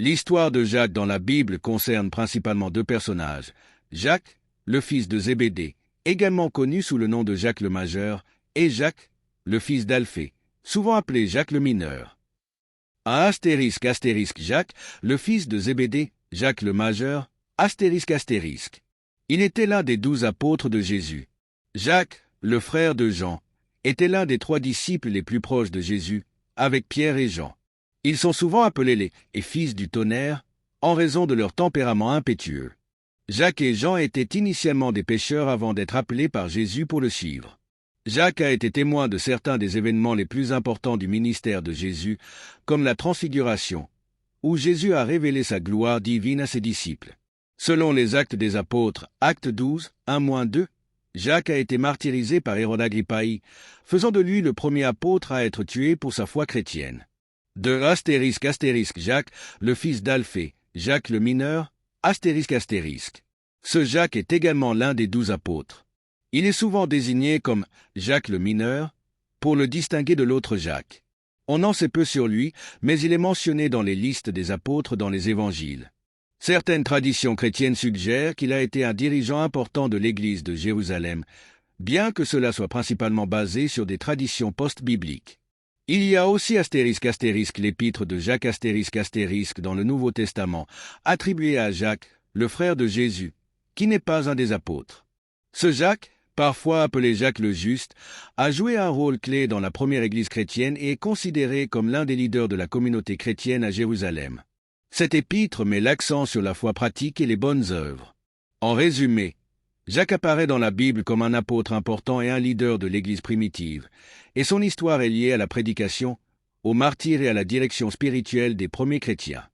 L'histoire de Jacques dans la Bible concerne principalement deux personnages. Jacques, le fils de Zébédée, également connu sous le nom de Jacques le Majeur, et Jacques, le fils d'Alphée, souvent appelé Jacques le Mineur. Astérisque Jacques, le fils de Zébédée, Jacques le Majeur, astérisque. Il était l'un des 12 apôtres de Jésus. Jacques, le frère de Jean, était l'un des 3 disciples les plus proches de Jésus, avec Pierre et Jean. Ils sont souvent appelés les fils du tonnerre, en raison de leur tempérament impétueux. Jacques et Jean étaient initialement des pêcheurs avant d'être appelés par Jésus pour le suivre. Jacques a été témoin de certains des événements les plus importants du ministère de Jésus, comme la Transfiguration, où Jésus a révélé sa gloire divine à ses disciples. Selon les Actes des Apôtres, Acte 12, 1-2, Jacques a été martyrisé par Hérode Agrippaï, faisant de lui le premier apôtre à être tué pour sa foi chrétienne. Astérisque Jacques, le fils d'Alphée, Jacques le Mineur, astérisque. Ce Jacques est également l'un des 12 apôtres. Il est souvent désigné comme Jacques le Mineur, pour le distinguer de l'autre Jacques. On en sait peu sur lui, mais il est mentionné dans les listes des apôtres dans les évangiles. Certaines traditions chrétiennes suggèrent qu'il a été un dirigeant important de l'Église de Jérusalem, bien que cela soit principalement basé sur des traditions post-bibliques. Il y a aussi l'épître de Jacques dans le Nouveau Testament, attribué à Jacques, le frère de Jésus, qui n'est pas un des apôtres. Ce Jacques, parfois appelé Jacques le Juste, a joué un rôle clé dans la première Église chrétienne et est considéré comme l'un des leaders de la communauté chrétienne à Jérusalem. Cet épître met l'accent sur la foi pratique et les bonnes œuvres. En résumé, Jacques apparaît dans la Bible comme un apôtre important et un leader de l'Église primitive, et son histoire est liée à la prédication, au martyre et à la direction spirituelle des premiers chrétiens.